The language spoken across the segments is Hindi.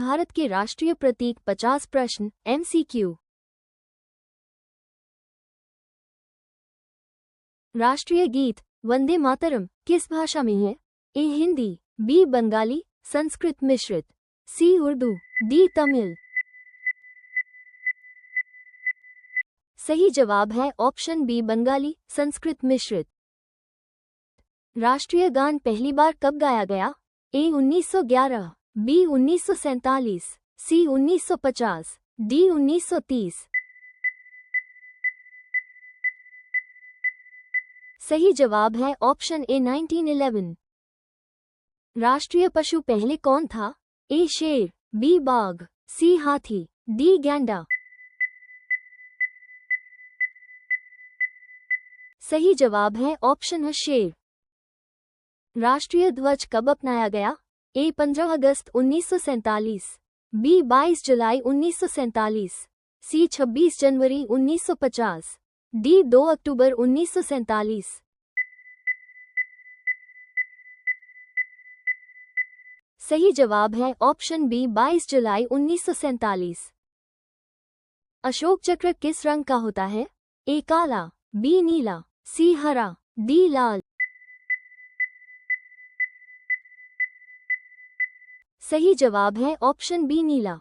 भारत के राष्ट्रीय प्रतीक 50 प्रश्न MCQ। राष्ट्रीय गीत वंदे मातरम किस भाषा में है? ए हिंदी, बी बंगाली, संस्कृत मिश्रित, सी उर्दू, डी तमिल। सही जवाब है ऑप्शन बी बंगाली, संस्कृत मिश्रित। राष्ट्रीय गान पहली बार कब गाया गया? ए 1911, बी 1947, सी 1950, डी 1930। सही जवाब है ऑप्शन ए 1911। राष्ट्रीय पशु पहले कौन था? ए शेर, बी बाघ, सी हाथी, डी गैंडा। सही जवाब है ऑप्शन शेर। राष्ट्रीय ध्वज कब अपनाया गया? ए 15 अगस्त 1947, बी 22 जुलाई 1947, सी 26 जनवरी 1950, डी 2 अक्टूबर 1947। सही जवाब है ऑप्शन बी 22 जुलाई 1947। अशोक चक्र किस रंग का होता है? ए काला, बी नीला, सी हरा, डी लाल। सही जवाब है ऑप्शन बी नीला।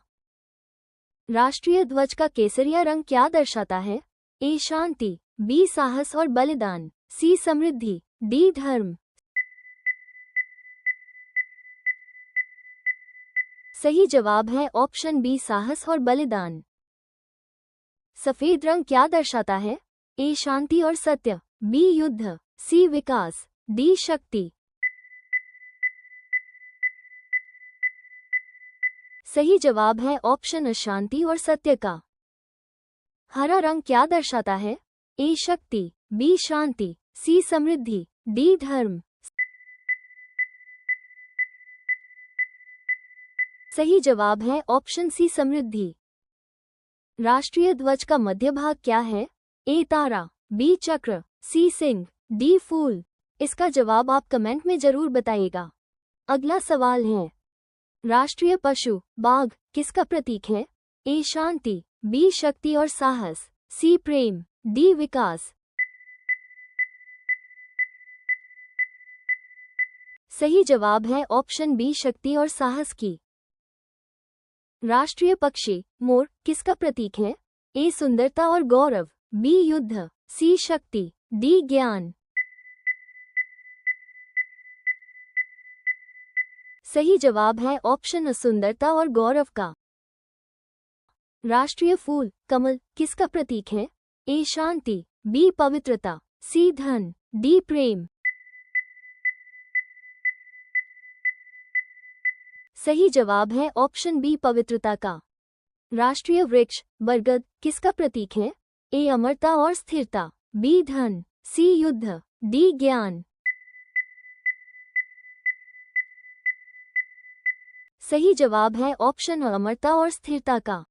राष्ट्रीय ध्वज का केसरिया रंग क्या दर्शाता है? ए शांति, बी साहस और बलिदान, सी समृद्धि, डी धर्म। सही जवाब है ऑप्शन बी साहस और बलिदान। सफेद रंग क्या दर्शाता है? ए शांति और सत्य, बी युद्ध, सी विकास, डी शक्ति। सही जवाब है ऑप्शन शांति और सत्य का। हरा रंग क्या दर्शाता है? ए शक्ति, बी शांति, सी समृद्धि, डी धर्म। सही जवाब है ऑप्शन सी समृद्धि। राष्ट्रीय ध्वज का मध्य भाग क्या है? ए तारा, बी चक्र, सी सिंह, डी फूल। इसका जवाब आप कमेंट में जरूर बताइएगा। अगला सवाल है, राष्ट्रीय पशु बाघ किसका प्रतीक है? ए शांति, बी शक्ति और साहस, सी प्रेम, डी विकास। सही जवाब है ऑप्शन बी शक्ति और साहस की। राष्ट्रीय पक्षी मोर किसका प्रतीक है? ए सुंदरता और गौरव, बी युद्ध, सी शक्ति, डी ज्ञान। सही जवाब है ऑप्शन सुंदरता और गौरव का। राष्ट्रीय फूल कमल किसका प्रतीक है? ए शांति, बी पवित्रता, सी धन, डी प्रेम। सही जवाब है ऑप्शन बी पवित्रता का। राष्ट्रीय वृक्ष बरगद किसका प्रतीक है? ए अमरता और स्थिरता, बी धन, सी युद्ध, डी ज्ञान। सही जवाब है ऑप्शन अमरता और स्थिरता का।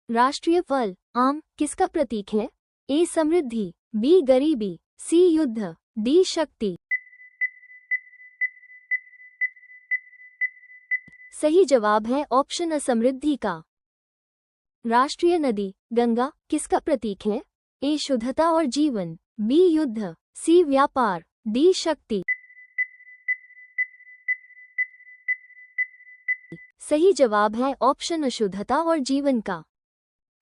राष्ट्रीय फल आम किसका प्रतीक है? ए समृद्धि, बी गरीबी, सी युद्ध, डी शक्ति। सही जवाब है ऑप्शन असमृद्धि का। राष्ट्रीय नदी गंगा किसका प्रतीक है? ए शुद्धता और जीवन, बी युद्ध, सी व्यापार, डी शक्ति। सही जवाब है ऑप्शन अशुद्धता और जीवन का।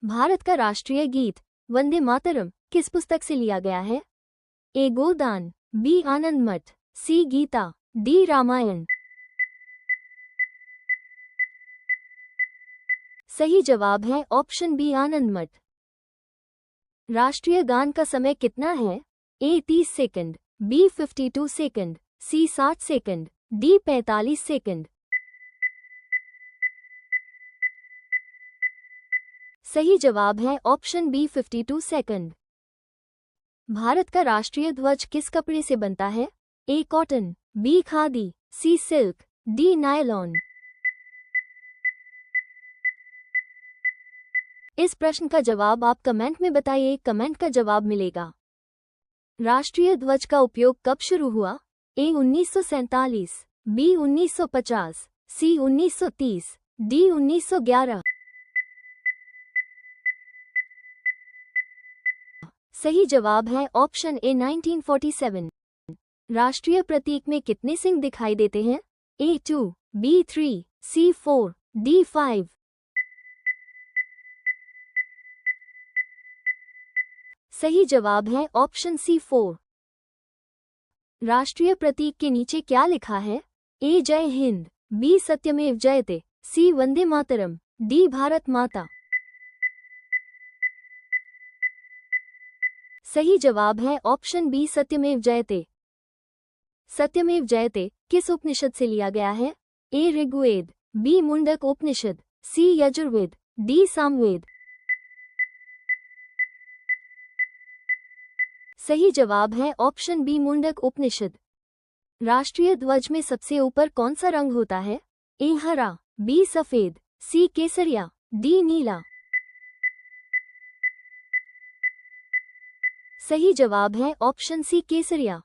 भारत का राष्ट्रीय गीत वंदे मातरम किस पुस्तक से लिया गया है? ए गोदान, बी आनंद मठ, सी गीता, डी रामायण। सही जवाब है ऑप्शन बी आनंद मठ। राष्ट्रीय गान का समय कितना है? ए 30 सेकंड, बी 52 सेकंड, सी 60 सेकंड, डी 45 सेकंड। सही जवाब है ऑप्शन बी 52 सेकंड। भारत का राष्ट्रीय ध्वज किस कपड़े से बनता है? ए कॉटन, बी खादी, सी सिल्क, डी नायलॉन। इस प्रश्न का जवाब आप कमेंट में बताइए, कमेंट का जवाब मिलेगा। राष्ट्रीय ध्वज का उपयोग कब शुरू हुआ? ए 1947, बी 1950, सी 1930, डी 1911। सही जवाब है ऑप्शन ए 1947। राष्ट्रीय प्रतीक में कितने सिंह दिखाई देते हैं? A2, B3, C4, D5। सही जवाब है ऑप्शन C4। राष्ट्रीय प्रतीक के नीचे क्या लिखा है? ए जय हिंद, बी सत्यमेव जयते, सी वंदे मातरम, डी भारत माता। सही जवाब है ऑप्शन बी सत्यमेव जयते। सत्यमेव जयते किस उपनिषद से लिया गया है? ए ऋग्वेद, बी मुंडक उपनिषद, सी यजुर्वेद, डी सामवेद। सही जवाब है ऑप्शन बी मुंडक उपनिषद। राष्ट्रीय ध्वज में सबसे ऊपर कौन सा रंग होता है? ए हरा, बी सफेद, सी केसरिया, डी नीला। सही जवाब है ऑप्शन सी केसरिया।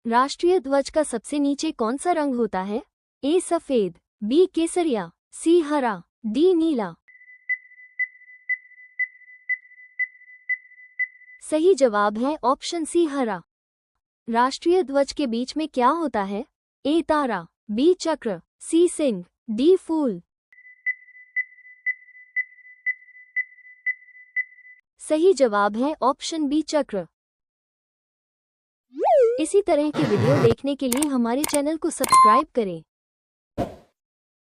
राष्ट्रीय ध्वज का सबसे नीचे कौन सा रंग होता है? ए सफेद, बी केसरिया, सी हरा, डी नीला। सही जवाब है ऑप्शन सी हरा। राष्ट्रीय ध्वज के बीच में क्या होता है? ए तारा, बी चक्र, सी सिंह, डी फूल। सही जवाब है ऑप्शन बी चक्र। इसी तरह के वीडियो देखने के लिए हमारे चैनल को सब्सक्राइब करें।